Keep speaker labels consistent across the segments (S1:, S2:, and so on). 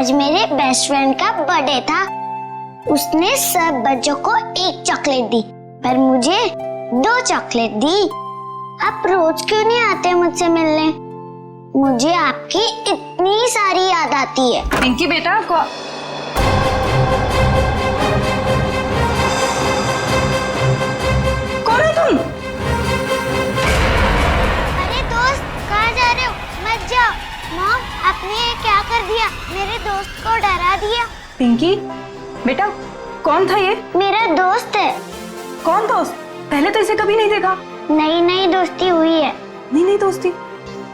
S1: आज मेरे best friend का बर्थडे था। उसने सब बच्चों को एक चॉकलेट दी, पर मुझे 2 चॉकलेट दी। आप रोज क्यों नहीं आते मुझसे मिलने? मुझे आपकी इतनी सारी याद आती है।
S2: पिंकी बेटा कौन है तुम?
S1: अरे दोस्त, कहाँ जा रहे हो? मत जाओ। मॉम, आपने ये क्या कर दिया? मेरे दोस्त को डरा दिया।
S2: पिंकी बेटा, कौन था ये?
S1: मेरा दोस्त है।
S2: कौन दोस्त? पहले तो इसे कभी नहीं देखा।
S1: नई नई दोस्ती हुई है।
S2: नहीं दोस्ती?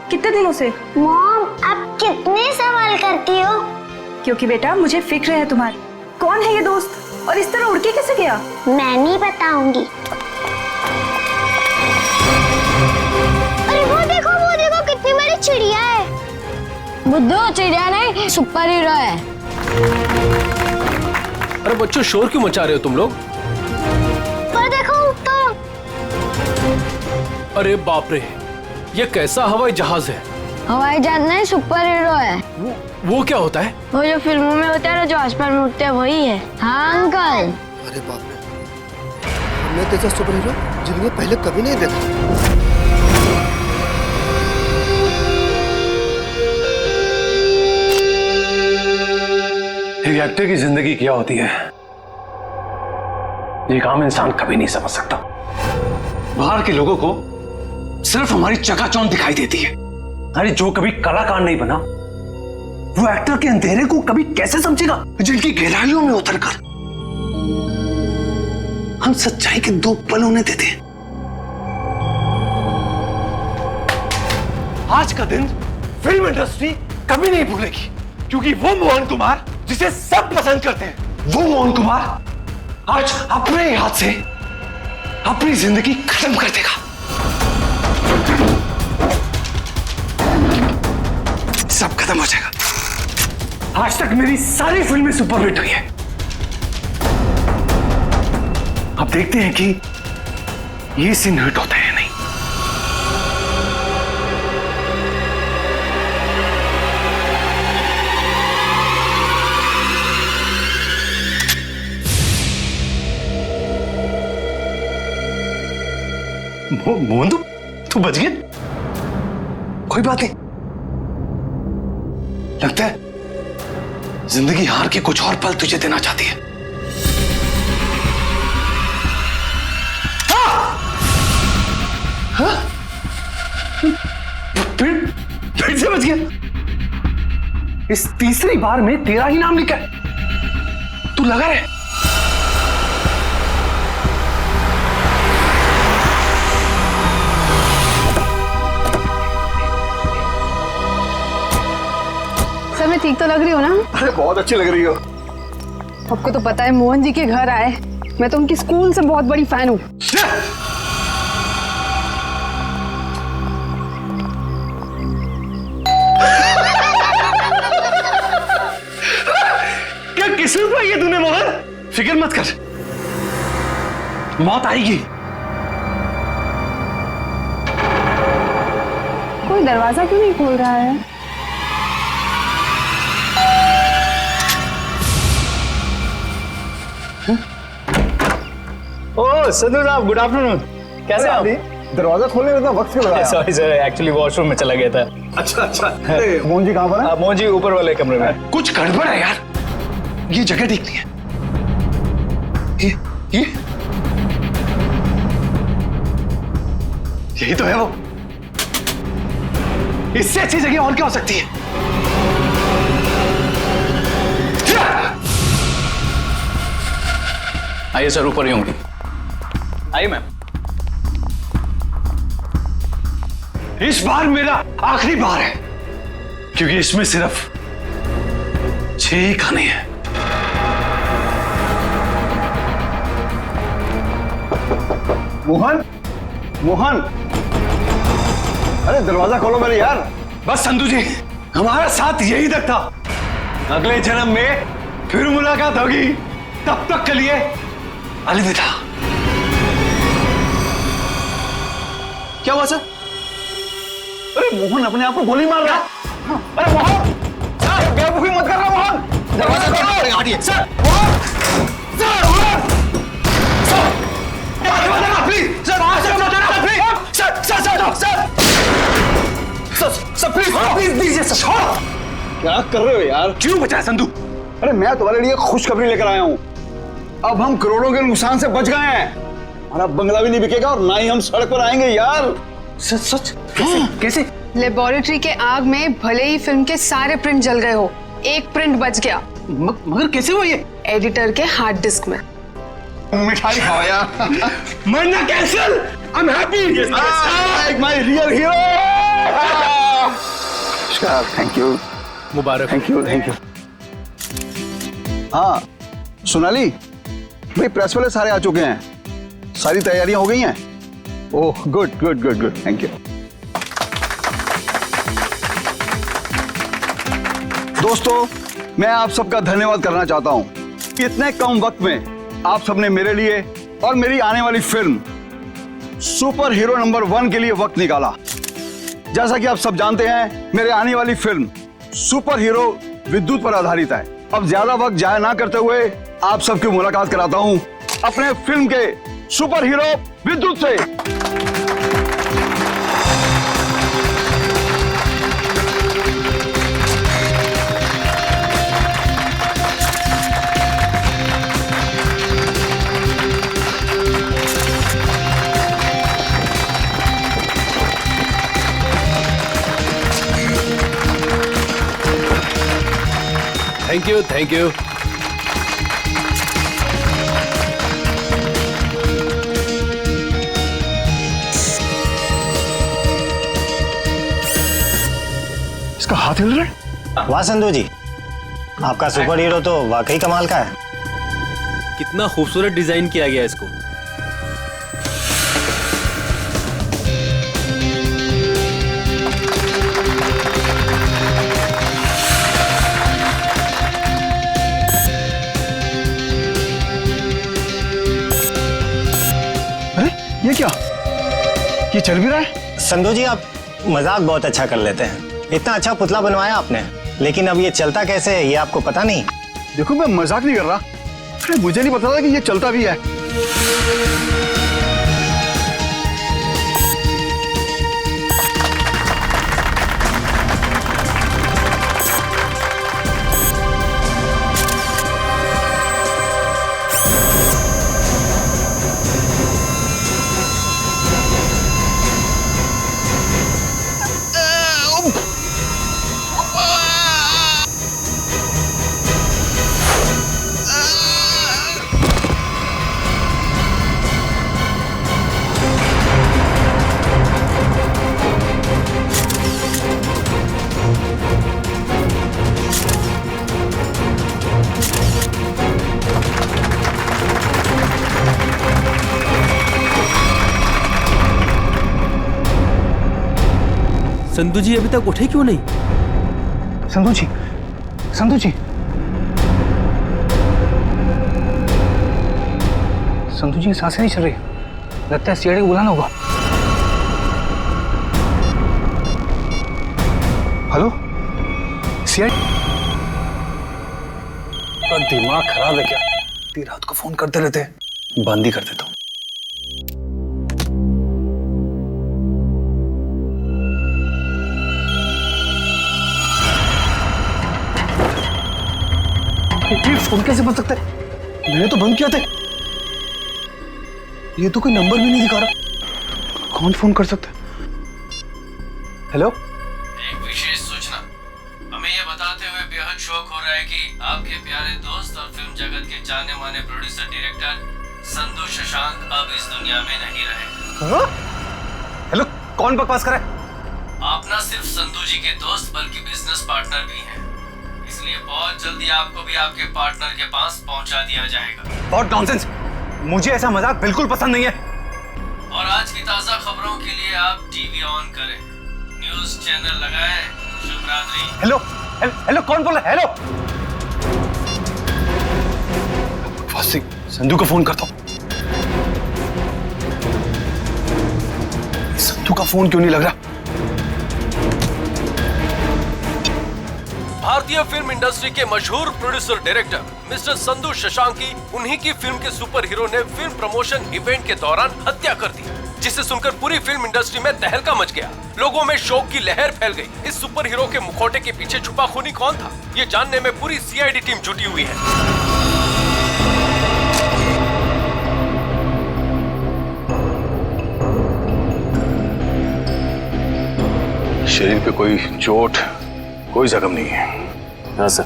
S2: कितने दिनों से?
S1: मॉम, आप कितने सवाल करती हो?
S2: क्योंकि बेटा मुझे फिक्र है तुम्हारी। कौन है ये दोस्त और इस तरह उड़ के कैसे गया?
S1: मैं नहीं बताऊंगी। अरे वो देखो कितनी बड़ी चिड़िया है।
S3: बुद्धू, चिड़िया नहीं, सुपर हीरो है।
S4: अरे बच्चों, शोर क्यों मचा रहे हो तुम लोग?
S1: पर देखो तो।
S4: अरे बाप रे, ये कैसा हवाई जहाज है?
S3: हवाई जहाज नहीं, सुपर हीरो है।
S4: वो क्या होता है?
S3: वो जो फिल्मों में होता है ना, जो आसमान में उड़ते हैं, वही है। हाँ अंकल।
S5: अरे बाप रे, हमने तेजा सुपर हीरो जिंदगी में पहले कभी नहीं देखा।
S6: एक एक्टर की जिंदगी क्या होती है, ये काम इंसान कभी नहीं समझ सकता। बाहर के लोगों को सिर्फ हमारी चकाचौंध दिखाई देती है। अरे जो कभी कलाकार नहीं बना, वो एक्टर के अंधेरे को कभी कैसे समझेगा? जिनकी गहराइयों में उतरकर हम सच्चाई के 2 पल होने देते हैं। आज का दिन फिल्म इंडस्ट्री कभी नहीं भूलेगी, क्योंकि वो मोहन कुमार जिसे सब पसंद करते हैं, वो मोहन कुमार आज अपने हाथ से अपनी जिंदगी खत्म कर देगा। सब खत्म हो जाएगा। आज तक मेरी सारी फिल्में सुपरहिट हुई है। अब देखते हैं कि ये सीन हिट होता है या नहीं। मोहन, तू बच गया? कोई बात नहीं। लगता है जिंदगी हार के कुछ और पल तुझे देना चाहती है। हाँ? फिर से बच गया। इस तीसरी बार में तेरा ही नाम लिखा है। तू लगा रहे?
S7: सर, मैं ठीक तो लग रही हूँ ना?
S5: अरे बहुत अच्छी लग रही हो।
S7: आपको तो पता है मोहन जी के घर आए, मैं तो उनकी स्कूल से बहुत बड़ी फैन हूँ।
S6: क्या किस्मत पाई है तूने मोहन? फिक्र मत कर, मौत आएगी।
S7: कोई दरवाजा क्यों नहीं खोल रहा है?
S8: ओह संधू साहब, गुड आफ्टरनून। कैसे आप?
S5: दरवाजा खोलने में इतना वक्त क्यों लगा?
S8: सॉरी सर, एक्चुअली वॉशरूम में चला गया था।
S6: अच्छा।
S5: मोहन जी कहाँ पर है?
S8: मोहन जी ऊपर वाले कमरे में।
S6: कुछ गड़बड़ है यार, ये जगह ठीक नहीं है। ये यही तो है वो। इससे अच्छी जगह और क्या हो सकती है?
S8: आइए सर, ऊपर ही होंगे। आइए मैम।
S6: इस बार मेरा आखिरी बार है, क्योंकि इसमें सिर्फ 6 ही खाने हैं।
S5: मोहन, मोहन, अरे दरवाजा खोलो मेरे यार।
S6: बस संधू जी, हमारा साथ यही तक था। अगले जन्म में फिर मुलाकात होगी। तब तक के लिए अलविदा।
S5: क्या हुआ सर? अरे मोहन अपने आप को गोली मार रहा है। अरे मोहन,
S6: बेवकूफी मत करना मोहन। दरवाजा खोलो। हटिए सर। क्या कर रहे हो यार? क्यों बचाया संधू? अरे मैं तुम्हारे लिए खुशखबरी लेकर आया हूँ। अब हम करोड़ों के नुकसान से बच गए हैं। हमारा बंगला भी नहीं बिकेगा और ना ही हम सड़क पर आएंगे यार। सच सच? कैसे? कैसे?
S7: लेबोरेटरी के आग में भले ही फिल्म के सारे प्रिंट जल गए हो, एक प्रिंट बच गया।
S6: मगर कैसे हुआ ये?
S7: एडिटर के हार्ड डिस्क में।
S6: मिठाई खाओ यार। मरना cancel. I am happy. Like my real hero. Thank you.
S4: Mubarak.
S6: Thank you thank you. हाँ सोनाली भाई, प्रेस वाले सारे आ चुके हैं, सारी तैयारियां हो गई हैं। Oh good good good good, thank you. दोस्तों मैं आप सबका धन्यवाद करना चाहता हूं कि इतने कम वक्त में आप सबने मेरे लिए और मेरी आने वाली फिल्म सुपर हीरो नंबर 1 के लिए वक्त निकाला। जैसा कि आप सब जानते हैं, मेरे आने वाली फिल्म सुपर हीरो विद्युत पर आधारित है। अब ज्यादा वक्त जाया ना करते हुए आप सबकी मुलाकात कराता हूं अपने फिल्म के सुपर हीरो विद्युत से।
S4: Thank you thank you.
S6: इसका हाथ हिल रहा है।
S9: वाह संधू जी, आपका सुपर हीरो तो वाकई कमाल का है।
S8: कितना खूबसूरत डिजाइन किया गया इसको।
S6: अरे ये क्या, ये चल भी रहा है?
S9: संधू जी आप मजाक बहुत अच्छा कर लेते हैं। इतना अच्छा पुतला बनवाया आपने, लेकिन अब ये चलता कैसे है ये आपको पता नहीं?
S6: देखो मैं मजाक नहीं कर रहा। अरे मुझे नहीं पता था कि ये चलता भी है।
S4: संधू जी अभी तक उठे क्यों नहीं?
S6: संधू जी, संधू जी, संधू जी की सांसें नहीं चल रही। लगता है सीआईडी को बुलाना होगा। Hello CID. का दिमाग खराब है क्या? इतनी रात को फोन करते रहते हैं। बंद ही कर देता हूँ। फोन कैसे बंद सकता है? मैंने तो बंद किया था। ये तो कोई नंबर भी नहीं दिखा रहा। कौन फोन कर सकता है? हेलो।
S10: एक विशेष सूचना। हमें ये बताते हुए बेहद शौक हो रहा है कि आपके प्यारे दोस्त और फिल्म जगत के जाने माने प्रोड्यूसर डायरेक्टर संधू शशांक अब इस दुनिया में नहीं रहे।
S6: हेलो, कौन बकवास कर रहा है?
S10: आप ना सिर्फ संधू जी के दोस्त बल्कि बिजनेस पार्टनर भी हैं, इसलिए बहुत जल्दी आपको भी आपके पार्टनर के पास पहुंचा दिया जाएगा।
S6: बहुत नॉनसेंस, मुझे ऐसा मजाक बिल्कुल पसंद नहीं है।
S10: और आज की ताजा खबरों के लिए आप टीवी ऑन करें, न्यूज चैनल लगाएं। शुभ रात्रि।
S6: हेलो हेलो, कौन बोल रहा है? हेलो, संधू को फोन करता हूँ। संधू का फोन क्यों नहीं लग रहा?
S4: बाहर
S8: भारतीय फिल्म इंडस्ट्री के मशहूर producer director mister Sandu Shashank की उन्हीं की फिल्म के सुपर हीरो ने फिल्म प्रमोशन इवेंट के दौरान हत्या कर दी, जिसे सुनकर पूरी फिल्म इंडस्ट्री में तहलका मच गया। लोगों में शोक की लहर फैल गई। इस सुपर हीरो के मुखौटे के पीछे छुपा खूनी कौन था, ये जानने में पूरी सीआईडी टीम जुटी हुई है।
S6: शरीर पे कोई चोट, कोई जख्म नहीं है।
S8: हाँ सर,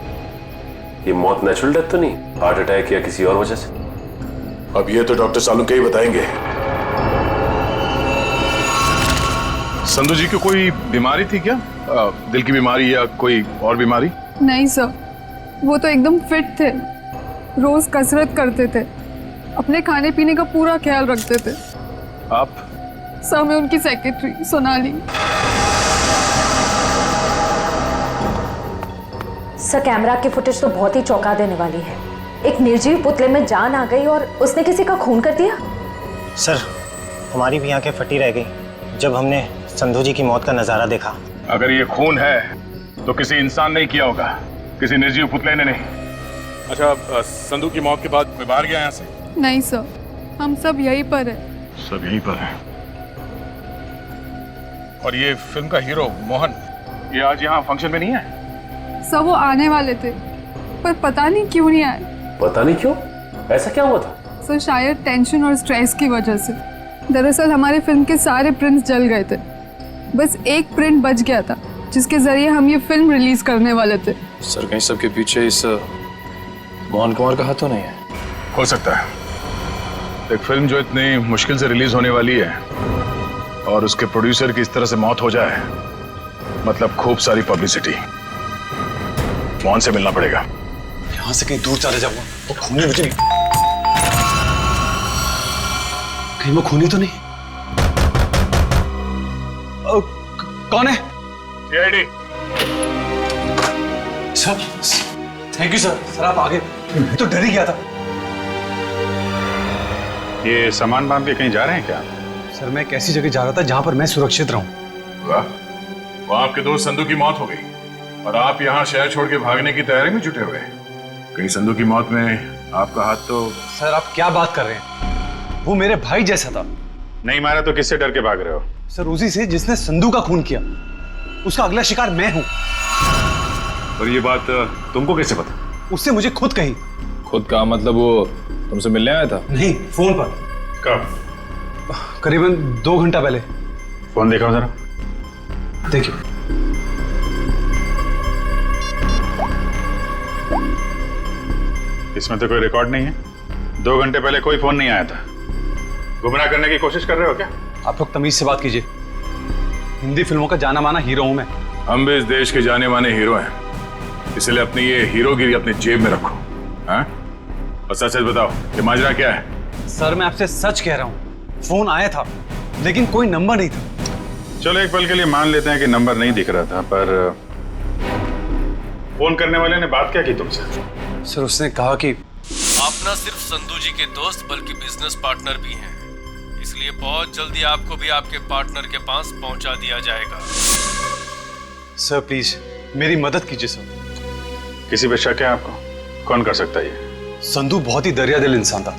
S8: ये मौत नेचुरल डेथ तो नहीं, हार्ट अटैक या किसी और वजह से?
S11: अब ये तो डॉक्टर सालुंके ही बताएंगे। संधू जी को कोई बीमारी थी क्या? दिल की बीमारी या कोई और बीमारी?
S7: नहीं सर, वो तो एकदम फिट थे, रोज कसरत करते थे, अपने खाने पीने का पूरा ख्याल रखते थे।
S11: आप?
S7: सर मैं उनकी सेक्रेटरी सोनाली।
S12: सर कैमरा की फुटेज तो बहुत ही चौंका देने वाली है। एक निर्जीव पुतले में जान आ गई और उसने किसी का खून कर दिया।
S9: सर हमारी भी आंखें फटी रह गई जब हमने संधू जी की मौत का नजारा देखा।
S11: अगर ये खून है तो किसी इंसान ने किया होगा, किसी निर्जीव पुतले ने नहीं। अच्छा, संधू की मौत के बाद मैं बाहर गया यहाँ से?
S7: नहीं सर, हम सब यहीं पर है।
S11: सब यहीं पर है। और ये फिल्म का हीरो मोहन, ये आज यहाँ फंक्शन में नहीं है?
S7: सब वो आने वाले थे पर पता नहीं क्यों नहीं आए।
S8: पता नहीं क्यों? ऐसा क्या हुआ था?
S7: सर शायद टेंशन और स्ट्रेस की वजह से। दरअसल हमारे फिल्म के सारे प्रिंट्स जल गए थे, बस एक प्रिंट बच गया था जिसके जरिए हम ये फिल्म रिलीज करने वाले थे।
S11: सर कहीं सबके पीछे इस मोहन कुमार का हाथ तो नहीं है? हो सकता है। एक फिल्म जो इतनी मुश्किल से रिलीज होने वाली है और उसके प्रोड्यूसर की इस तरह से मौत हो जाए, मतलब खूब सारी पब्लिसिटी। मोहन से मिलना पड़ेगा।
S6: यहाँ से कहीं दूर चले जाऊंगा तो खूनी मुझे नहीं। कहीं वो खूनी तो नहीं? कौन है?
S11: CID.
S6: Sir thank you sir. Sir आप आगे, मैं तो डर ही गया था।
S11: ये सामान बांध के कहीं जा रहे हैं क्या?
S6: सर मैं एक ऐसी जगह जा रहा था जहां पर मैं सुरक्षित रहूं।
S11: वाह, वहां आपके दोस्त संधू की मौत हो गई और आप यहाँ शहर छोड़ के भागने की तैयारी में जुटे हुए। कहीं संधू की मौत में आपका हाथ तो?
S6: सर आप क्या बात कर रहे हैं? वो मेरे भाई जैसा था।
S11: नहीं मारा तो किससे डर के भाग रहे हो?
S6: सर उसी से जिसने संधू का खून किया, उसका अगला शिकार मैं हूं।
S11: और ये बात तुमको कैसे पता?
S6: उससे मुझे खुद कही।
S11: खुद का मतलब वो तुमसे मिलने आया था?
S6: नहीं, फोन पर।
S11: कब?
S6: करीबन 2 घंटा पहले।
S11: फोन देखा जरा।
S6: देखिए।
S11: इसमें तो कोई रिकॉर्ड नहीं है। 2 घंटे पहले कोई फोन नहीं आया था। गुमराह करने की कोशिश कर रहे हो क्या?
S6: आप लोग तमीज से बात कीजिए। हिंदी फिल्मों का जाना माना हीरो हूं मैं।
S11: हम भी इस देश के जाने माने हीरो हैं, इसलिए अपनी ये हीरोगिरी अपने जेब में रखो। हाँ? और सच सच बताओ, ये माजरा क्या है?
S6: सर मैं आपसे सच कह रहा हूं, फोन आया था लेकिन कोई नंबर नहीं था।
S11: चलो एक पल के लिए मान लेते हैं कि नंबर नहीं दिख रहा था, पर फोन करने वाले ने बात क्या की तुमसे?
S6: सर उसने कहा कि
S8: आप न सिर्फ संधू जी के दोस्त बल्कि बिजनेस पार्टनर भी हैं, इसलिए बहुत जल्दी आपको भी आपके पार्टनर के पास पहुंचा दिया जाएगा।
S6: सर प्लीज मेरी मदद कीजिए सर।
S11: किसी पे शक है आपको? कौन कर सकता है ये?
S6: संधू बहुत ही दरियादिल इंसान था,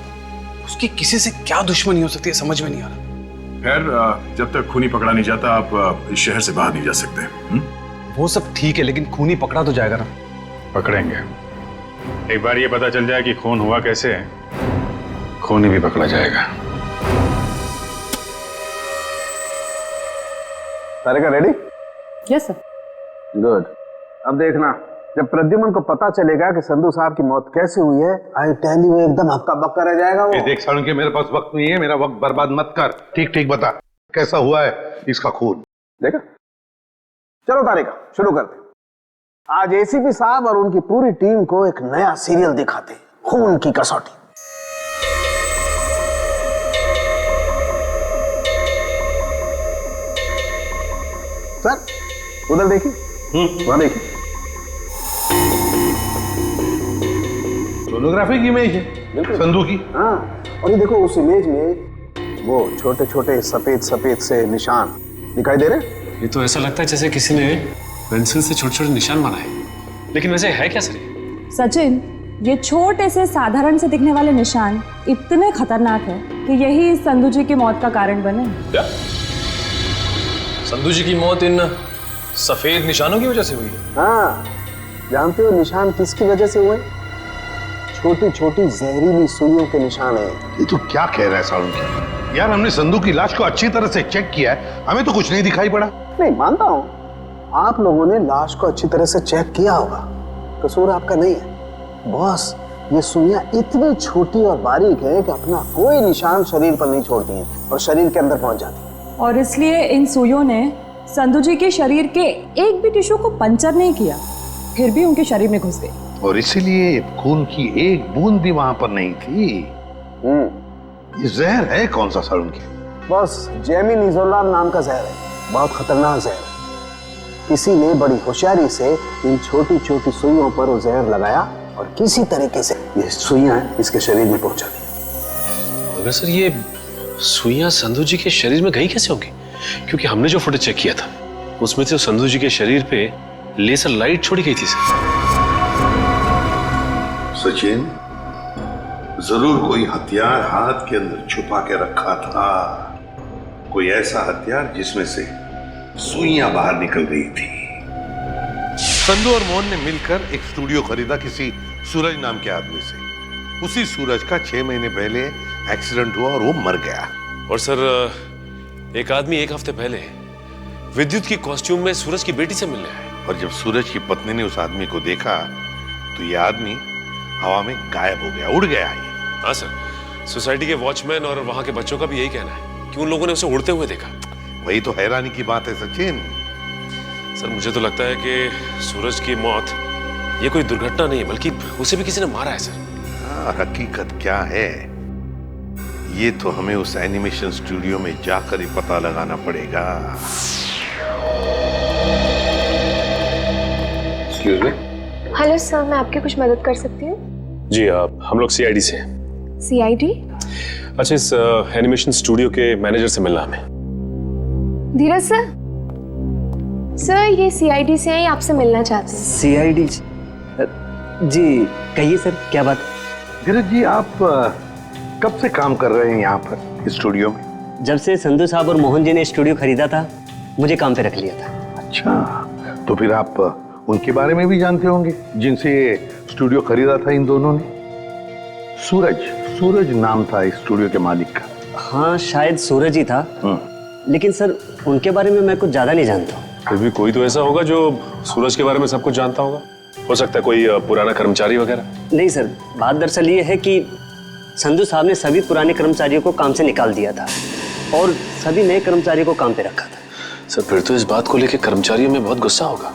S6: उसकी किसी से क्या दुश्मनी हो सकती है समझ में नहीं आ रहा।
S11: खैर जब तक खूनी पकड़ा नहीं जाता आप इस शहर से बाहर नहीं जा सकते।
S6: वो सब ठीक है लेकिन खूनी पकड़ा तो जाएगा ना?
S11: पकड़ेंगे। एक बार ये पता चल जाए कि खून हुआ कैसे है, खूनी भी पकड़ा जाएगा।
S13: तारिका रेडी?
S12: Yes sir.
S13: गुड। अब देखना, जब प्रद्युमन को पता चलेगा कि संधू साहब की मौत कैसे हुई है, आई टेल यू एकदम हक्का बक्का रह जाएगा वो।
S11: देख सालुंके, मेरे पास वक्त नहीं है, मेरा वक्त बर्बाद मत कर। ठीक ठीक बता कैसा हुआ है इसका खून।
S13: देखा? चलो तारिका शुरू करते। आज एसीपी साहब और उनकी पूरी टीम को एक नया सीरियल दिखाते, खून की कसौटी। सर उधर देखिए, वहां देखिए,
S11: सोनोग्राफी की इमेज है संधू की।
S13: हाँ, और ये देखो उस इमेज में वो छोटे छोटे सफेद सफेद से निशान दिखाई दे रहे।
S10: ये तो ऐसा लगता है जैसे किसी ने पेंसिल से छोटे छोटे निशान बनाए।
S8: लेकिन वैसे है क्या सर?
S12: सचिन, ये छोटे से साधारण से दिखने वाले निशान इतने खतरनाक है कि यही संधू जी की मौत का कारण बने।
S8: क्या? संधू जी की मौत इन सफेद निशानों की वजह से हुई है?
S13: हाँ, जानते हो निशान किसकी वजह से हुए? छोटी छोटी जहरीली सुइयों के निशान है।
S11: ये तो क्या कह रहा है सारुण? यार हमने संधू की लाश को अच्छी तरह से चेक किया है, हमें तो कुछ नहीं दिखाई पड़ा।
S13: नहीं मानता हूँ, आप लोगों ने लाश को अच्छी तरह से चेक किया होगा, कसूर आपका नहीं है। बॉस, ये सुइयां इतनी छोटी और बारीक है कि अपना कोई निशान शरीर पर नहीं छोड़ती हैं और शरीर के अंदर पहुंच जाती हैं।
S12: और इसलिए इन सुइयों ने संधू जी के शरीर के एक भी टिश्यू को पंचर नहीं किया, फिर भी उनके शरीर में घुस गई।
S11: और इसीलिए खून की एक बूंद भी वहां पर नहीं थी। ये जहर है कौन सा सारुण की?
S13: बस जेमिनिजोलाम नाम का जहर है, बहुत खतरनाक जहर है। किसी ने बड़ी होशियारी से इन छोटी छोटी सुइयों पर वो जहर लगाया और किसी तरीके से ये सुइयां इसके शरीर में पहुंचा दी।
S8: मगर सर ये सुइयां संधू जी के शरीर में गई कैसे होंगी? क्योंकि हमने जो फुटेज चेक किया था उसमें से संधू जी के शरीर पे लेजर लाइट छोड़ी गई थी सर।
S11: सचिन, जरूर कोई हथियार हाथ के अंदर छुपा के रखा था, कोई ऐसा हथियार जिसमें से सुइयां बाहर निकल गई थी। संधू और मोहन ने मिलकर एक स्टूडियो खरीदा किसी सूरज नाम के आदमी से। उसी सूरज का 6 महीने पहले एक्सीडेंट हुआ और वो मर गया।
S8: और सर एक आदमी एक हफ्ते पहले विद्युत की कॉस्ट्यूम में सूरज की बेटी से मिलने आया।
S11: और जब सूरज की पत्नी ने उस आदमी को देखा तो ये आदमी हवा में गायब हो गया, उड़ गया ये।
S8: हाँ सर, सोसाइटी के वॉचमैन और वहां के बच्चों का भी यही कहना है कि उन लोगों ने उसे उड़ते हुए देखा।
S11: वही तो हैरानी की बात है सचिन।
S8: सर मुझे तो लगता है कि सूरज की मौत ये कोई दुर्घटना नहीं है, बल्कि उसे भी किसी ने मारा है सर।
S11: हाँ, हकीकत क्या है ये तो हमें उस एनिमेशन स्टूडियो में जाकर ही पता लगाना पड़ेगा। Excuse me.
S14: हेलो सर, मैं आपकी कुछ मदद कर सकती हूँ?
S8: जी हम लोग सीआईडी से हैं।
S14: सीआईडी?
S8: अच्छा, इस एनिमेशन स्टूडियो के मैनेजर से मिलना हमें।
S14: धीरज सर? सर ये सीआईडी से हैं, आपसे मिलना चाहते हैं।
S15: सीआईडी? जी कहिए सर, क्या बात?
S11: धीरज जी, आप कब से काम कर रहे हैं यहाँ पर इस स्टूडियो में?
S15: जब से संधू साहब और मोहन जी ने स्टूडियो खरीदा था, मुझे काम पे रख लिया था।
S11: अच्छा, तो फिर आप उनके बारे में भी जानते होंगे जिनसे स्टूडियो खरीदा था इन दोनों ने? सूरज नाम था इस स्टूडियो के मालिक का।
S15: हाँ शायद सूरज ही था, लेकिन सर उनके बारे में मैं कुछ ज्यादा नहीं जानता हूँ।
S8: फिर भी कोई तो ऐसा होगा जो सूरज के बारे में सब कुछ जानता होगा। हो सकता है कोई पुराना कर्मचारी वगैरह।
S15: नहीं सर, बात दरअसल ये है कि संधू साहब ने सभी पुराने कर्मचारियों को काम से निकाल दिया था और सभी नए कर्मचारियों को काम पे रखा था।
S8: सर फिर तो इस बात को लेकर कर्मचारियों में बहुत गुस्सा होगा,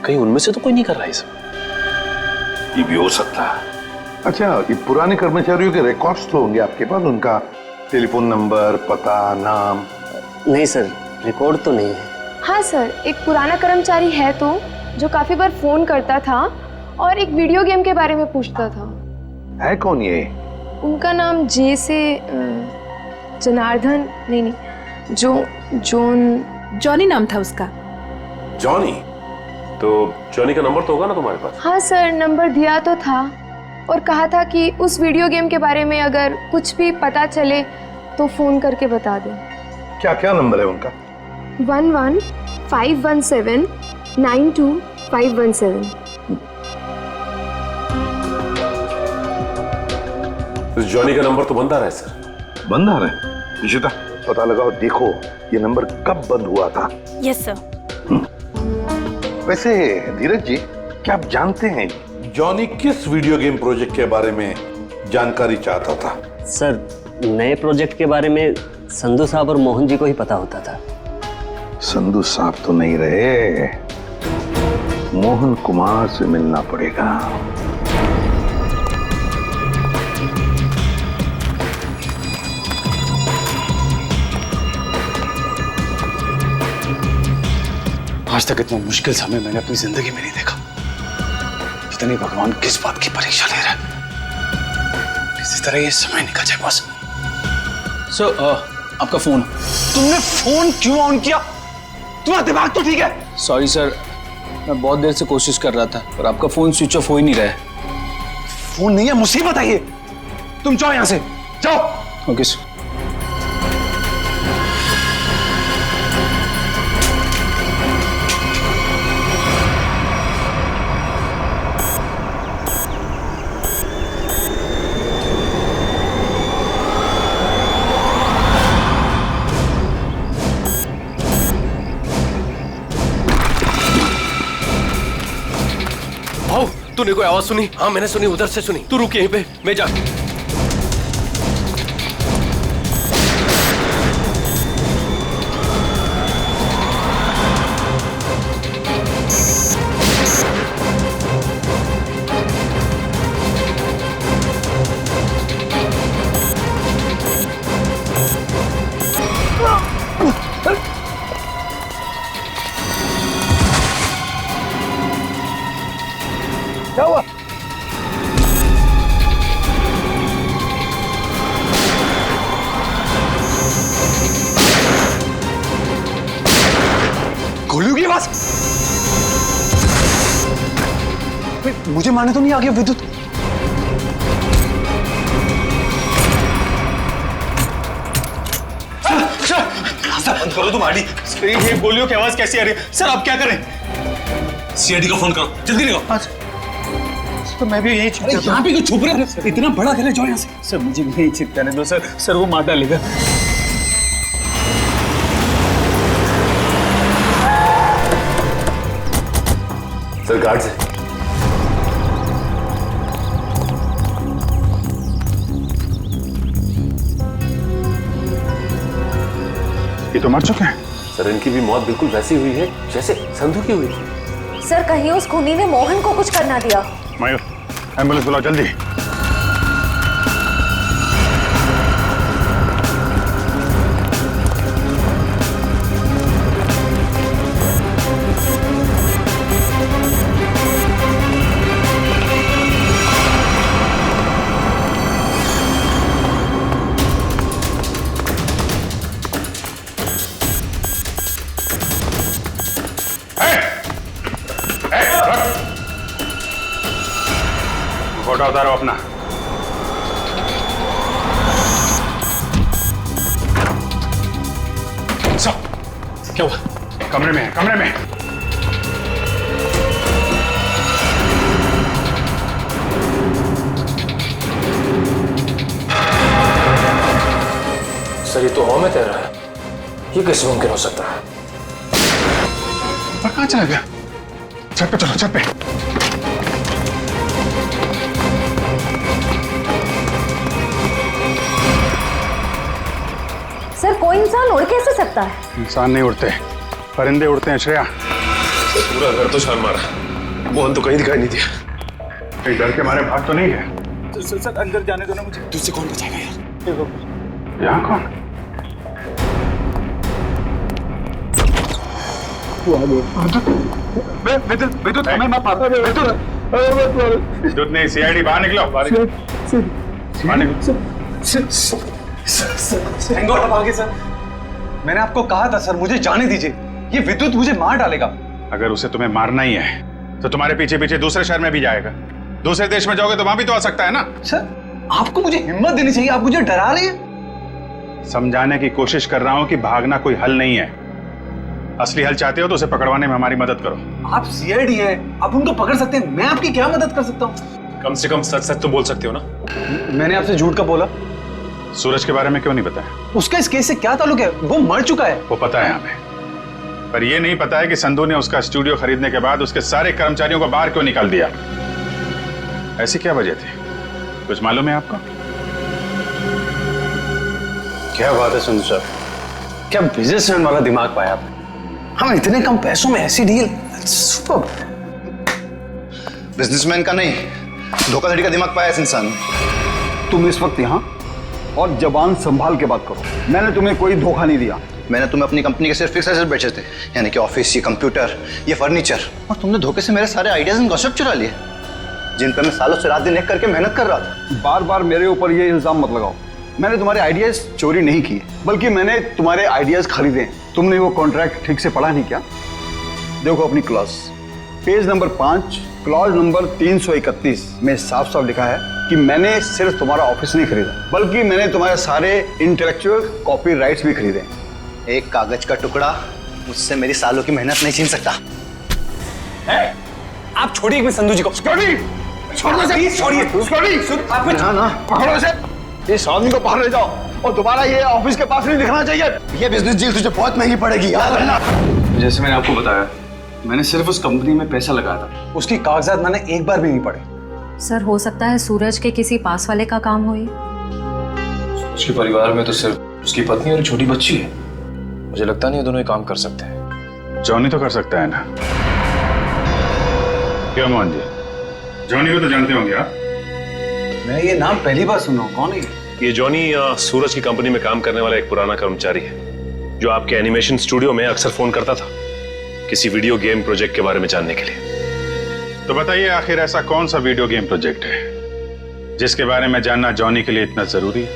S8: कहीं उनमें से तो कोई नहीं कर रहा है सब।
S11: ये भी हो सकता है। अच्छा, ये पुराने कर्मचारियों के रिकॉर्ड्स तो होंगे आपके पास, उनका टेलीफोन नंबर, पता, नाम?
S15: नहीं सर, रिकॉर्ड तो नहीं है।
S14: हाँ सर, एक पुराना कर्मचारी है तो जो काफी बार फोन करता था और एक वीडियो गेम के बारे में पूछता था।
S11: है कौन ये?
S14: उनका नाम जे से जनार्दन नहीं, जॉनी नाम था उसका।
S8: जॉनी? तो जॉनी का नंबर तो होगा ना तुम्हारे पास?
S14: हाँ सर, नंबर दिया तो था और कहा था कि उस वीडियो गेम के बारे में अगर कुछ भी पता चले तो फोन करके बता दें।
S11: क्या क्या नंबर है उनका?
S14: 11-517-92517।
S8: जॉनी का नंबर तो बंद आ रहा है सर।
S11: बंद आ रहा है? निशिता पता लगाओ, देखो ये नंबर कब बंद हुआ था।
S14: Yes sir.
S11: वैसे धीरज जी, क्या आप जानते हैं जॉनी किस वीडियो गेम प्रोजेक्ट के बारे में जानकारी चाहता था?
S15: सर नए प्रोजेक्ट के बारे में संधू साहब और मोहन जी को ही पता होता था।
S11: संधू साहब तो नहीं रहे, मोहन कुमार से मिलना पड़ेगा।
S6: आज तक इतना मुश्किल समय मैंने अपनी जिंदगी में नहीं देखा। पता नहीं भगवान किस बात की परीक्षा ले रहा है। किसी तरह ये समय निकल जाए बस। सर आपका फोन। तुमने फोन क्यों ऑन किया? तुम्हारा दिमाग तो ठीक है? सॉरी सर, मैं बहुत देर से कोशिश कर रहा था पर आपका फोन स्विच ऑफ हो ही नहीं रहा है। फोन नहीं है, मुसीबत है ये। तुम जाओ यहां से, जाओ। Okay sir.
S8: तूने कोई आवाज सुनी? हाँ मैंने सुनी, उधर से सुनी। तू रुक यहीं पे, मैं जा।
S6: क्या हुआ? गोलियों की आवाज। मुझे मारने तो नहीं आ गया विद्युत?
S9: सर बंद करो तुम आड़ी। ये गोलियों की आवाज कैसी आ रही है? सर आप क्या करें? सीआईडी को फोन करो, जल्दी निकलो। तो मैं भी यही छिप जाता हूं। यहाँ पे क्यों छुप रहे हैं? इतना बड़ा घर है, जाओ यहाँ से। सर मुझे भी यही छिप जाने दो सर। सर वो मार डालेगा।
S11: सर गार्ड से
S16: ये तो मर चुके हैं।
S11: सर इनकी भी मौत बिल्कुल वैसी हुई है जैसे संधू की हुई थी।
S17: सर कहीं उस खूनी ने मोहन को कुछ करना दिया।
S16: मयूर एम्बुलेंस बुलाओ जल्दी। फोटो उतारो अपना।
S11: क्या हुआ?
S16: कमरे में है, कमरे में।
S11: सर ये तो हवा में तैर रहा है, ये कैसे मुमकिन हो सकता है?
S16: पर कहाँ चला गया? छत पे चलो, छत पे।
S17: सर कोई इंसान उड़ कैसे सकता है?
S16: इंसान नहीं उड़ते, परिंदे उड़ते हैं श्रेया।
S11: सर पूरा घर तो छान मारा, मोहन तो कहीं दिखाई नहीं दिया।
S16: कहीं डर के मारे भाग तो नहीं है?
S6: सर अंदर जाने दो ना मुझे। तुझसे कौन बचाएगा यार?
S16: यहाँ कौन? विद्युत हमें मत मारो। विद्युत नहीं, सीआईडी बाहर निकलो, बाहर निकलो।
S6: सर मैंने आपको कहा था सर, मुझे जाने दीजिए, ये विद्युत मुझे मार डालेगा।
S16: अगर उसे तुम्हें मारना ही है तो तुम्हारे पीछे पीछे दूसरे शहर में भी जाएगा। दूसरे देश में जाओगे तो वहां भी तो आ सकता है ना।
S6: सर आपको मुझे हिम्मत देनी चाहिए, आप मुझे डरा रहे हैं।
S16: समझाने की कोशिश कर रहा हूं कि भागना कोई हल नहीं है। असली हल चाहते हो तो उसे पकड़वाने में हमारी मदद करो।
S6: आप सीआईडी है, आप उनको पकड़ सकते हैं, मैं आपकी क्या मदद कर सकता हूँ?
S11: कम से कम सच सच तो बोल सकते हो ना।
S6: मैंने आपसे झूठ का बोला।
S16: सूरज के बारे में क्यों नहीं बताया?
S6: उसका इस केस से क्या ताल्लुक है? वो मर चुका है।
S16: वो पता है हमें, पर यह नहीं पता है कि संधू ने उसका स्टूडियो खरीदने के बाद उसके सारे कर्मचारियों को बाहर क्यों निकाल दिया। ऐसी क्या वजह थी, कुछ मालूम है आपको?
S6: क्या बात है संधू सर, क्या बिजनेसमैन वाला दिमाग पाया आपने। हम इतने कम पैसों में ऐसी डील, सुपर।
S18: बिजनेसमैन का नहीं, धोखाधड़ी का दिमाग पाया इस इंसान ने।
S13: तुम इस वक्त यहाँ और जबान संभाल के बात करो। मैंने तुम्हें कोई धोखा नहीं दिया।
S18: मैंने तुम्हें अपनी कंपनी के सिर्फ फिक्स एसेट बेचे थे, यानी कि ऑफिस, ये कंप्यूटर, ये फर्नीचर, और तुमने धोखे से मेरे सारे आइडियाज एंड गॉसिप चुरा लिए, जिन पर मैं सालों से रात दिन एक करके मेहनत कर रहा था।
S13: बार बार मेरे ऊपर ये इल्जाम मत लगाओ। मैंने तुम्हारे आइडियाज चोरी नहीं किए, बल्कि मैंने तुम्हारे आइडियाज खरीदे। तुमने वो कॉन्ट्रैक्ट ठीक से पढ़ा नहीं क्या? देखो अपनी class,
S18: page number 5 clause number 331 में साफ साफ लिखा है कि मैंने सिर्फ तुम्हारा ऑफिस नहीं खरीदा, बल्कि मैंने तुम्हारे सारे इंटेलेक्चुअल कॉपीराइट्स भी खरीदे। एक कागज का टुकड़ा मुझसे मेरी सालों की मेहनत नहीं छीन सकता।
S6: आप छोड़िए एक संधू जी को। छोड़िए
S18: ना पकड़ो इसे, इस आदमी को बाहर ले जाओ और दोबारा ये ऑफिस के पास नहीं दिखना चाहिए। ये बिजनेस डील तुझे बहुत महंगी पड़ेगी, याद रखना।
S6: जैसे मैंने आपको बताया, मैंने सिर्फ उस कंपनी में पैसा लगाया था, उसकी कागजात मैंने एक बार भी नहीं पढ़े।
S17: सर हो सकता है सूरज के किसी पास वाले का काम हो ये।
S11: उसके परिवार में तो सिर्फ उसकी पत्नी और एक छोटी बच्ची है। मुझे लगता नहीं ये दोनों ही काम कर सकते हैं।
S16: जॉनी तो कर सकता है ना? क्यों मोहन जी, जॉनी को तो जानते होंगे आप?
S6: मैं ये नाम पहली बार सुन रहा हूँ, कौन है
S19: ये जॉनी सूरज की कंपनी में काम करने वाला एक पुराना कर्मचारी है जो आपके एनिमेशन स्टूडियो में अक्सर फोन करता था किसी वीडियो गेम प्रोजेक्ट के बारे में जानने के लिए।
S16: तो बताइए आखिर ऐसा कौन सा वीडियो गेम प्रोजेक्ट है जिसके बारे में जानना जॉनी के लिए इतना जरूरी है?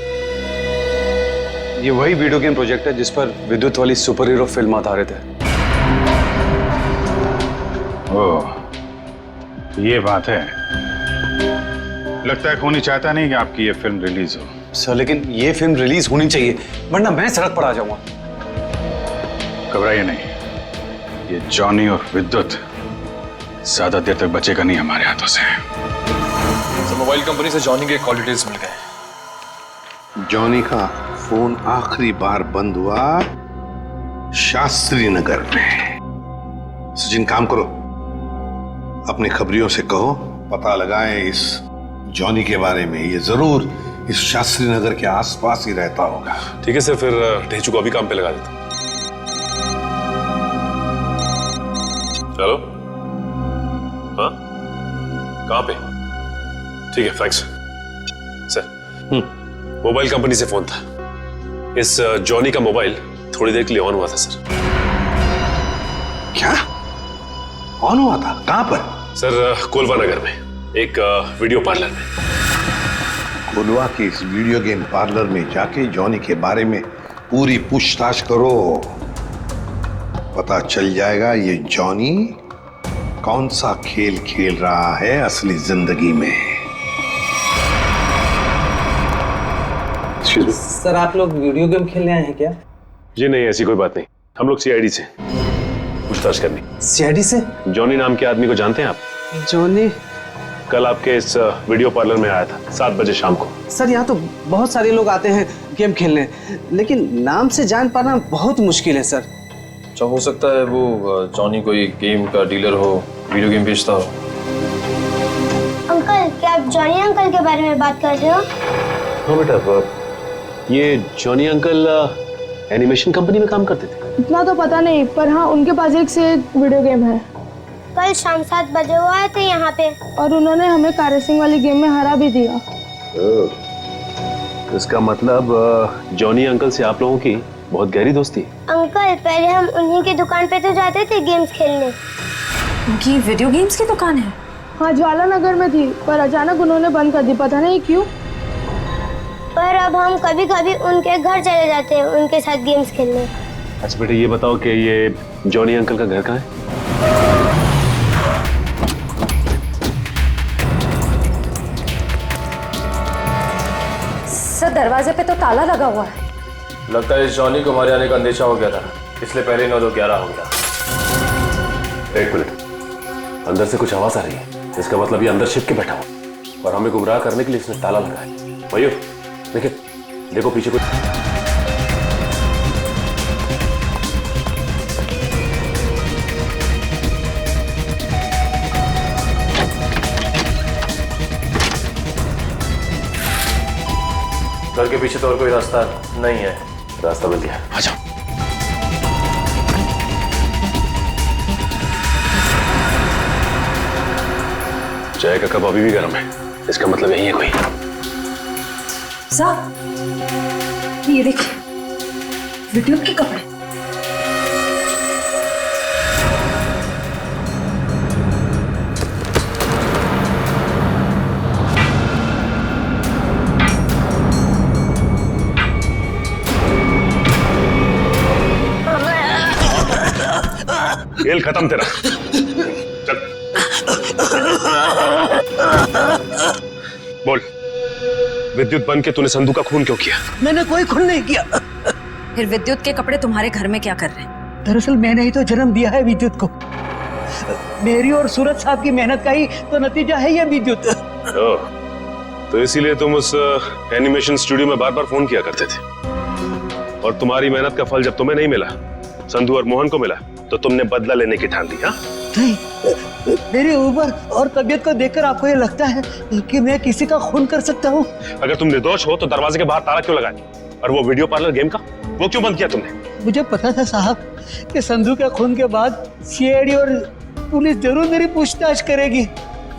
S6: ये वही वीडियो गेम प्रोजेक्ट है जिस पर विद्युत वाली सुपर हीरो फिल्म आधारित है।
S16: ओह, ये बात है। लगता है खूनी चाहता नहीं कि आपकी ये फिल्म रिलीज हो।
S6: सर लेकिन ये फिल्म रिलीज होनी चाहिए, वरना मैं सड़क पर आ जाऊंगा।
S16: घबराइए नहीं, ये जॉनी और विद्युत ज्यादा देर तक बचेगा नहीं हमारे हाथों से।
S11: मोबाइल कंपनी से जॉनी के कॉल डिटेल्स मिल गए।
S20: जॉनी का फोन आखिरी बार बंद हुआ शास्त्री नगर में। सचिन काम करो, अपने खबरियों से कहो पता लगाएं इस जॉनी के बारे में। ये जरूर इस शास्त्री नगर के आसपास ही रहता होगा।
S19: ठीक है सर, फिर ढेचू को अभी काम पे लगा देता हूं। हेलो, हाँ कहाँ पे? ठीक है, थैंक्स सर। मोबाइल कंपनी से फोन था। इस जॉनी का मोबाइल थोड़ी देर के लिए ऑन हुआ था सर।
S20: क्या ऑन हुआ था? कहां पर?
S19: सर कोलवा नगर में एक वीडियो पार्लर में।
S20: कोलवा के इस वीडियो गेम पार्लर में जाके जॉनी के बारे में पूरी पूछताछ करो। पता चल जाएगा ये जॉनी कौन सा खेल खेल रहा है असली जिंदगी में।
S15: सर आप लोग वीडियो गेम खेलने आए हैं क्या?
S19: जी नहीं, ऐसी कोई बात नहीं। हम लोग सीआईडी से पूछताछ करनी।
S15: सीआईडी से?
S19: जॉनी नाम के आदमी को जानते हैं आप?
S15: जॉनी
S19: कल आपके इस वीडियो पार्लर में आया था 7 बजे शाम को।
S15: सर यहाँ तो बहुत सारे लोग आते हैं गेम खेलने, लेकिन नाम से जान पाना बहुत मुश्किल है सर।
S11: अच्छा, हो सकता है वो जॉनी कोई गेम का डीलर हो, वीडियो गेम बेचता हो।
S1: अंकल, क्या आप जॉनी अंकल के बारे में बात कर रहे हो?
S19: हाँ बेटा, ये जॉनी अंकल एनिमेशन कंपनी में काम करते थे।
S14: इतना तो पता नहीं, पर हाँ उनके पास एक से एक वीडियो गेम है।
S1: कल शाम 7 बजे वो आए थे यहाँ पे
S14: और उन्होंने हमें कार रेसिंग वाली गेम में हरा भी दिया।
S19: इसका मतलब जॉनी अंकल से आप लोगों की बहुत गहरी दोस्ती।
S1: अंकल, पहले हम उन्हीं की दुकान पे तो जाते थे गेम्स खेलने।
S17: उनकी वीडियो गेम्स की दुकान है?
S14: हाँ, ज्वाला नगर में थी, पर अचानक उन्होंने बंद कर दी, पता नहीं क्यों।
S1: पर अब हम कभी कभी उनके घर चले जाते हैं उनके साथ गेम्स खेलने।
S19: अच्छा बेटा, ये बताओ कि ये जॉनी अंकल का घर कहाँ है?
S17: सर दरवाजे पे तो ताला लगा हुआ है।
S11: लगता है इस जॉनी को हमारे आने का अंदेशा हो गया था, इसलिए पहले 9-11 हो गया।
S19: एक मिनट, अंदर से कुछ आवाज आ रही है। इसका मतलब ये अंदर छिप के बैठा हुआ और हमें गुमराह करने के लिए इसने ताला लगाया। भाइयों देखिए, देखो पीछे कुछ।
S11: घर के पीछे तो और कोई रास्ता नहीं है।
S19: रास्ता मिल गया, आ जाओ। चाय का कप अभी भी गर्म है, इसका मतलब यही है कोई।
S17: साहब ये देखिए, वीडियो के कपड़े।
S19: खेल खत्म तेरा, चल। बोल, विद्युत बन के तूने संधू का खून क्यों किया?
S21: मैंने कोई खून नहीं किया।
S17: फिर विद्युत के कपड़े तुम्हारे घर में क्या कर रहे हैं?
S21: दरअसल मैंने ही तो जन्म दिया है विद्युत को। मेरी और सूरज साहब की मेहनत का ही तो नतीजा है ये विद्युत।
S19: तो इसीलिए तुम उस एनिमेशन स्टूडियो में बार बार फोन किया करते थे, और तुम्हारी मेहनत का फल जब तुम्हें नहीं मिला, संधू और मोहन को मिला, तो तुमने बदला लेने की ठान ली। हाँ,
S21: नहीं, मेरी उम्र और तबीयत को देखकर आपको ये लगता है कि मैं किसी का खून कर सकता हूँ?
S19: अगर तुम निर्दोष हो तो दरवाजे के बाहर ताला क्यों लगाया? और वो वीडियो पार्लर गेम का वो क्यों बंद किया तुमने?
S21: मुझे पता था साहब कि संधू के खून के बाद सीआईडी और पुलिस जरूर मेरी पूछताछ करेगी।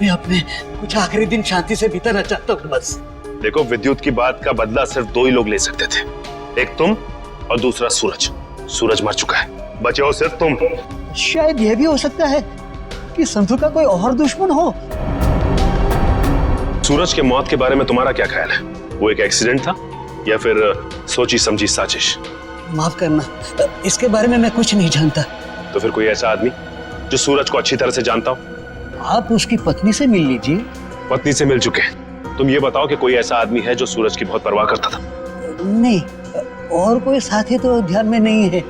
S21: मैं अपने कुछ आखिरी दिन शांति से बिताना चाहता हूँ बस।
S19: देखो, विद्युत की बात का बदला सिर्फ दो ही लोग ले सकते थे, एक तुम और दूसरा सूरज। सूरज मर चुका है, बचे हो सिर्फ तुम।
S21: शायद यह भी हो सकता है कि संधू का कोई और दुश्मन हो।
S19: सूरज के मौत के बारे में तुम्हारा क्या ख्याल है? वो एक एक्सीडेंट था या फिर सोची समझी साजिश?
S21: माफ करना, इसके बारे में मैं कुछ नहीं जानता।
S19: तो फिर कोई ऐसा आदमी जो सूरज को अच्छी तरह से जानता हो?
S21: आप उसकी पत्नी से मिल लीजिए।
S19: पत्नी से मिल चुके हैं, तुम ये बताओ कि कोई ऐसा आदमी है जो सूरज की बहुत परवाह करता था?
S21: नहीं, और कोई साथी तो ध्यान में नहीं है,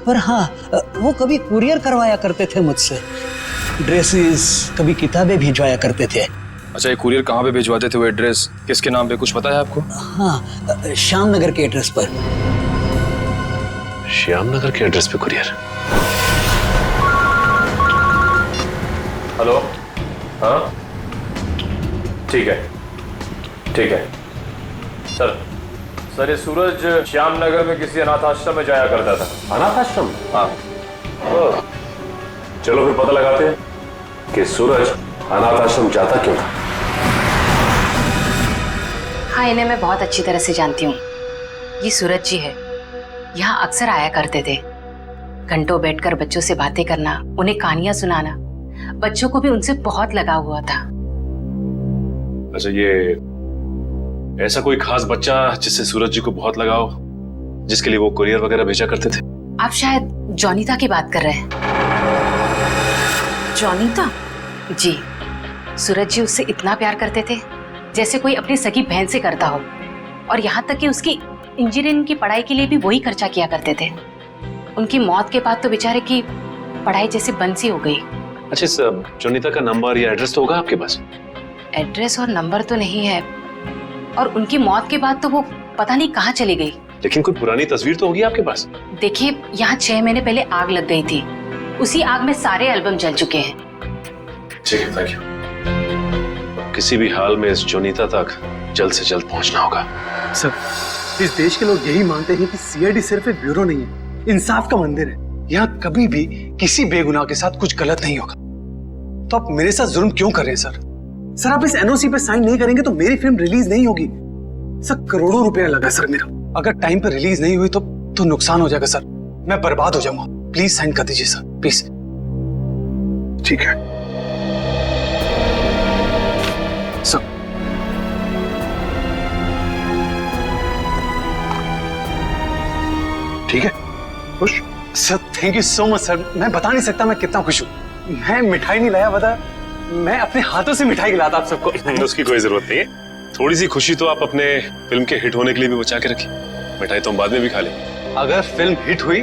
S21: पर हाँ, वो कभी कुरियर करवाया करते थे मुझसे, ड्रेसेस, कभी किताबें भिजवाया करते थे।
S22: अच्छा, ये कुरियर कहाँ पे भिजवाते थे? वो एड्रेस किसके नाम पे, कुछ पता है आपको?
S21: हाँ, श्याम नगर के एड्रेस पर।
S19: श्याम नगर के एड्रेस पे कुरियर?
S22: हेलो, हाँ ठीक है, ठीक है सर, ये सूरज श्याम नगर में किसी अनाथ आश्रम में जाया करता था।
S19: अनाथ आश्रम?
S22: हाँ।
S19: चलो फिर पता लगाते हैं कि सूरज अनाथ आश्रम जाता क्यों था।
S23: हाँ, इन्हें मैं बहुत अच्छी तरह से जानती हूँ। ये सूरज जी है, यहाँ अक्सर आया करते थे। घंटों बैठकर बच्चों से बातें करना, उन्हें कहानियां सुनाना, बच्चों को भी उनसे बहुत लगाव हुआ था।
S19: अच्छा, ये ऐसा कोई खास बच्चा जिससे सूरज जी को बहुत लगाव, जिसके लिए वो कुरियर वगैरह भेजा करते थे?
S23: आप शायद जॉनीता की बात कर रहे हैं। जॉनीता? जी, सूरज जी उससे इतना प्यार करते थे जैसे कोई अपनी सगी बहन से करता हो, और यहाँ तक कि उसकी इंजीनियरिंग की पढ़ाई के लिए भी वही खर्चा किया करते थे। उनकी मौत के बाद तो बेचारे की पढ़ाई जैसे बंद सी हो गई।
S19: अच्छा, इस जॉनीता का नंबर या एड्रेस तो होगा आपके पास?
S23: एड्रेस और नंबर तो नहीं है, और उनकी मौत के बाद तो वो पता नहीं कहाँ चली गई।
S19: लेकिन कोई पुरानी तस्वीर तो होगी आपके पास?
S23: देखिए, यहाँ 6 महीने पहले आग लग गई थी, उसी आग में सारे एल्बम जल चुके हैं।
S19: ठीक है, थैंक यू। किसी भी हाल में इस जॉनीता तक जल्द से जल्द पहुंचना होगा।
S6: सर, इस देश के लोग यही मानते हैं कि सीआईडी सिर्फ एक ब्यूरो नहीं है, इंसाफ का मंदिर है। यहाँ कभी भी किसी बेगुनाह के साथ कुछ गलत नहीं होगा। तो आप मेरे साथ जुल्म क्यों कर रहे हैं सर? सर, आप इस एनओसी पे साइन नहीं करेंगे तो मेरी फिल्म रिलीज नहीं होगी। सर, करोड़ों रुपया लगा सर मेरा, अगर टाइम पर रिलीज नहीं हुई तो नुकसान हो जाएगा सर, मैं बर्बाद हो जाऊंगा। प्लीज साइन कर दीजिए सर, प्लीज।
S20: ठीक है
S6: सर।
S20: ठीक है, खुश?
S6: Sir, thank you so much sir. मैं बता नहीं सकता मैं कितना खुश हूँ। मैं मिठाई नहीं लाया, बता, मैं अपने हाथों से मिठाई खिलाता आप सबको।
S19: उसकी कोई जरूरत नहीं है, थोड़ी सी खुशी तो आप अपने फिल्म के हिट होने के लिए भी बचा के रखिए। मिठाई तो हम बाद में भी खा लेंगे।
S6: अगर फिल्म हिट हुई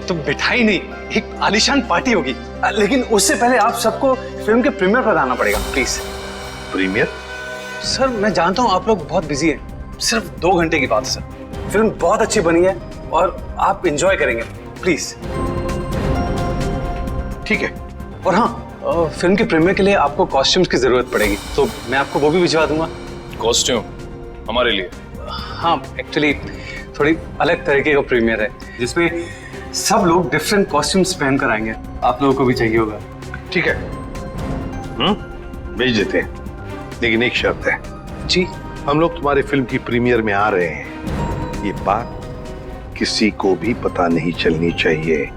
S6: तो मिठाई नहीं, एक आलीशान पार्टी होगी, लेकिन उससे पहले आप सबको फिल्म के प्रीमियर पर आना पड़ेगा, प्लीज।
S20: प्रीमियर?
S6: सर, मैं जानता हूँ आप लोग बहुत बिजी हैं, सिर्फ 2 घंटे की बात है सर। फिल्म बहुत अच्छी बनी है और आप एंजॉय करेंगे, प्लीज।
S20: ठीक है।
S6: और हाँ, फिल्म के प्रीमियर के लिए आपको कॉस्ट्यूम्स की जरूरत पड़ेगी, तो मैं आपको वो भी भिजवा दूंगा।
S22: कॉस्ट्यूम हमारे लिए?
S6: हाँ, एक्चुअली थोड़ी अलग तरीके का प्रीमियर है, जिसमें सब लोग डिफरेंट कॉस्ट्यूम्स पहनकर आएंगे। आप लोगों को भी चाहिए होगा।
S20: ठीक है, भेज देते हैं, लेकिन एक शर्त है।
S6: जी?
S20: हम लोग तुम्हारे फिल्म की प्रीमियर में आ रहे हैं, ये बात किसी को भी पता नहीं चलनी चाहिए,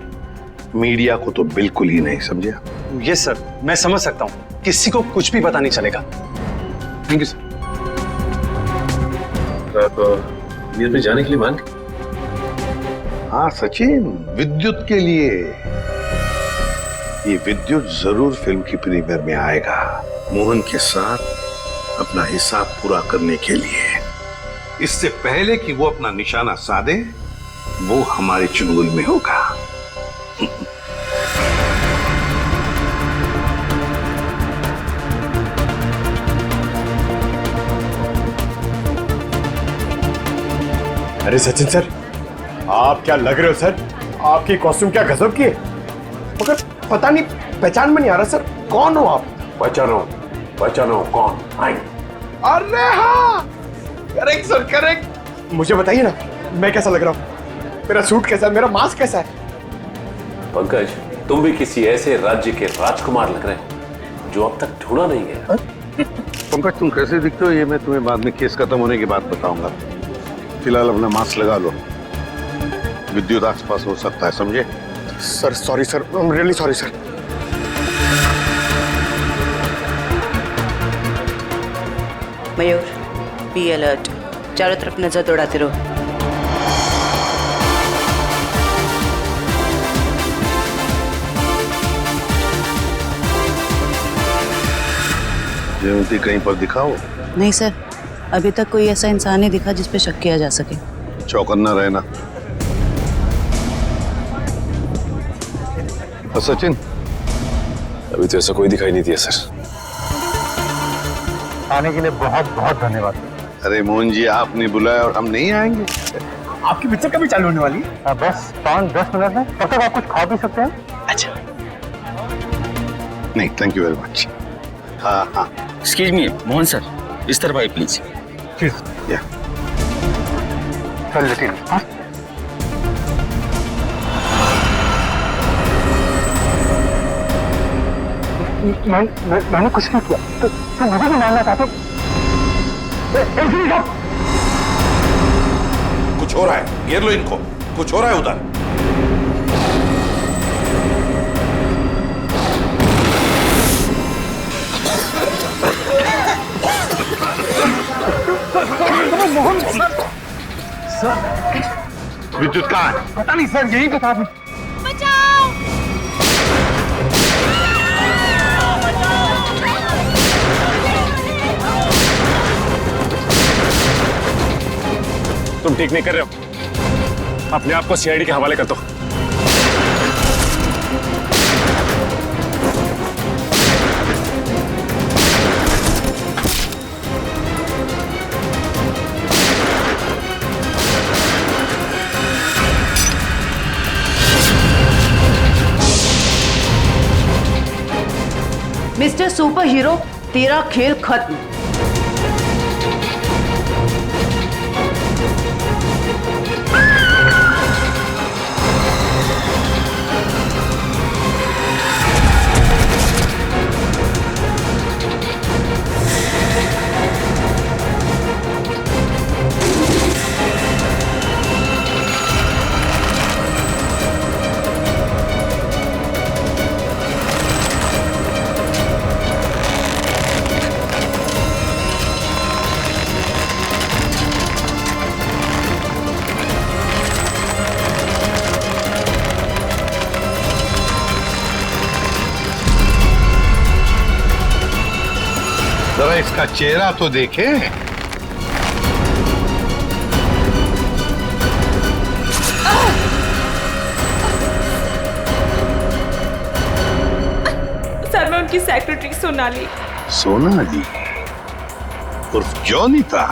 S20: मीडिया को तो बिल्कुल ही नहीं, समझा?
S6: यस सर, मैं समझ सकता हूँ, किसी को कुछ भी पता नहीं चलेगा। Thank you sir.
S19: आप प्रीमियर में जाने के लिए मान?
S20: हाँ सचिन, विद्युत के लिए। ये विद्युत जरूर फिल्म की प्रीमियर में आएगा, मोहन के साथ अपना हिसाब पूरा करने के लिए। इससे पहले कि वो अपना निशाना साधे, वो हमारे चुंगल में होगा।
S2: अरे सचिन सर, आप क्या लग रहे हो सर? आपकी कॉस्ट्यूम क्या गजब की है, मगर पता नहीं, पहचान में नहीं आ रहा सर, कौन हो आप?
S20: बचानो कौन?
S2: अरे हाँ, करेक्ट सर, करेक्ट। मुझे बताइए ना, मैं कैसा लग रहा हूँ? मेरा सूट कैसा है, मेरा मास्क कैसा है?
S19: पंकज, तुम भी किसी ऐसे राज्य के राजकुमार लग रहे हो जो अब तक ढूंढा नहीं गया।
S20: पंकज, तुम कैसे दिखते हो ये मैं तुम्हें बाद में केस खत्म होने के बाद बताऊंगा। फिलहाल अपना मास्क लगा लो, विद्युत आसपास हो सकता है, समझे?
S2: Sir sorry sir, I am really sorry sir.
S3: Mayur, be alert, चारों तरफ नजर दौड़ाते रहो।
S20: जयवंती कहीं पर दिखाओ।
S3: नहीं सर, अभी तक कोई ऐसा इंसान नहीं दिखा जिस पे शक किया जा सके।
S20: चौकन्ना रहना। और सचिन?
S19: अभी तो ऐसा कोई दिखाई नहीं दिया सर।
S2: आने के लिए बहुत बहुत धन्यवाद।
S20: अरे मोहन जी, आपने बुलाया और हम नहीं आएंगे?
S2: आपकी पिक्चर कभी चालू होने वाली है? बस 5-10 मिनट में, तब तक आप कुछ खा भी सकते हैं।
S20: अच्छा, नहीं थैंक यू वेरी मच। हाँ हाँ,
S5: एक्सक्यूज मी मोहन सर, इस तरफ आइए प्लीज।
S20: या
S2: चल लेकिन मैंने कुछ नहीं किया, तो मुझे भी मानना चाहते?
S20: कुछ हो रहा है, घेर लो इनको, कुछ हो रहा है उधर। विद्युत कहाँ है?
S2: पता नहीं सर, यही बता दें।
S19: तुम ठीक नहीं कर रहे हो, अपने आप को सीआईडी के हवाले कर दो।
S3: मिस्टर सुपर हीरो, तेरा खेल खत्म।
S20: जरा इसका चेहरा तो देखे।
S24: सर, मैं उनकी सेक्रेटरी सोनाली।
S20: सोनाली उर्फ जॉनी था।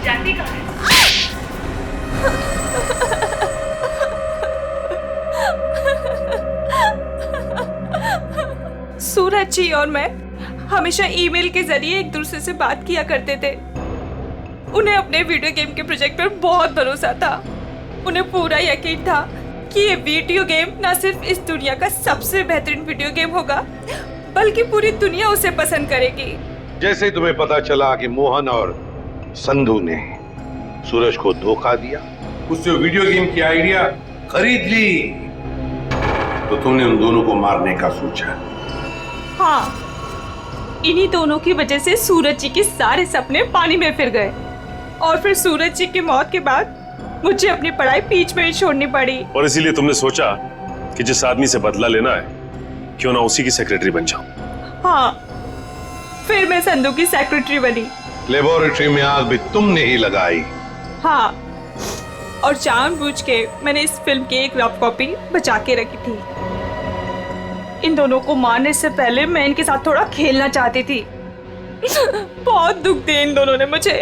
S24: जानती कहाँ है? सूरज जी और मैं हमेशा ईमेल के जरिए एक दूसरे से बात किया करते थे। उन्हें अपने वीडियो गेम के प्रोजेक्ट पर बहुत भरोसा था। उन्हें पूरा यकीन था कि ये वीडियो गेम न सिर्फ इस दुनिया का सबसे बेहतरीन वीडियो गेम होगा, बल्कि पूरी दुनिया उसे पसंद करेगी।
S20: जैसे ही तुम्हें पता चला कि मोहन और संधू ने सूरज को धोखा दिया, उससे वीडियो गेम की आइडिया खरीद ली, तो तुमने उन दोनों को मारने का सोचा।
S24: हाँ, इन्हीं दोनों की वजह से सूरज जी के सारे सपने पानी में फिर गए और फिर सूरज जी की मौत के बाद मुझे अपनी पढ़ाई बीच में ही छोड़नी पड़ी।
S19: और इसीलिए तुमने सोचा कि जिस आदमी से बदला लेना है क्यों ना उसी की सेक्रेटरी बन जाऊं।
S24: हाँ, फिर मैं संधू की सेक्रेटरी बनी।
S20: लेबोरेटरी में आग भी तुमने ही लगाई।
S24: हाँ, और जानबूझ के मैंने इस फिल्म की एक रफ कॉपी बचा के रखी थी। इन दोनों को मारने से पहले मैं इनके साथ थोड़ा खेलना चाहती थी। बहुत दुख दिया इन दोनों ने मुझे,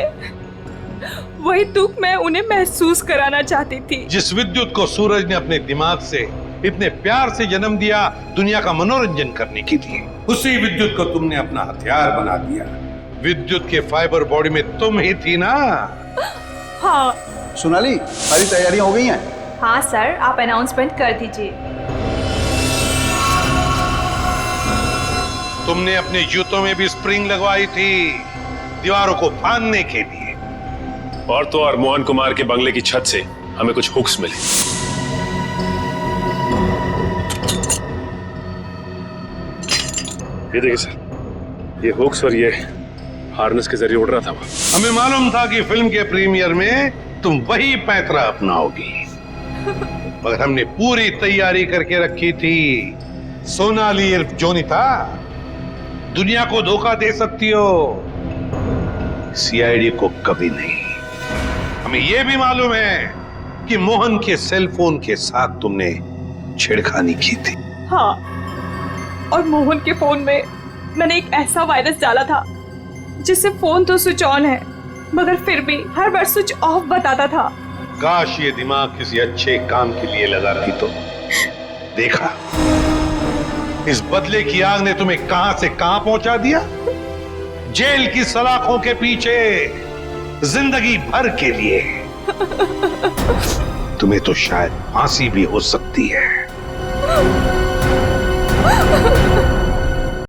S24: वही दुख मैं उन्हें महसूस कराना चाहती थी।
S20: जिस विद्युत को सूरज ने अपने दिमाग से इतने प्यार से जन्म दिया दुनिया का मनोरंजन करने के लिए, उसी विद्युत को तुमने अपना हथियार बना दिया। विद्युत के फाइबर बॉडी में तुम ही थी ना?
S24: हाँ।
S18: सोनाली, सारी तैयारियां हो गई हैं?
S24: हाँ सर, आप अनाउंसमेंट कर दीजिए।
S20: तुमने अपने जूतों में भी स्प्रिंग लगवाई थी दीवारों को फाड़ने के लिए।
S19: और तो और मोहन कुमार के बंगले की छत से हमें कुछ हुक्स मिले। ये देखिए सर, ये हुक्स और ये हार्नेस के जरिए उड़ रहा था।
S20: हमें मालूम था कि फिल्म के प्रीमियर में तुम वही पैंतरा अपनाओगी, मगर हमने पूरी तैयारी करके रखी थी। सोनाली इर्फ जोनी था, दुनिया को धोखा दे सकती हो, सीआईडी को कभी नहीं। हमें यह भी मालूम है कि मोहन के सेल फोन के साथ तुमने छेड़खानी की थी।
S24: हाँ, और मोहन के फोन में मैंने एक ऐसा वायरस डाला था जिससे फोन तो स्विच ऑन है मगर फिर भी हर बार स्विच ऑफ बताता था।
S20: काश ये दिमाग किसी अच्छे काम के लिए लगा रही तो। देखा, इस बदले की आग ने तुम्हें कहां से कहां पहुंचा दिया। जेल की सलाखों के पीछे जिंदगी भर के लिए। तुम्हें तो शायद फांसी भी हो सकती है।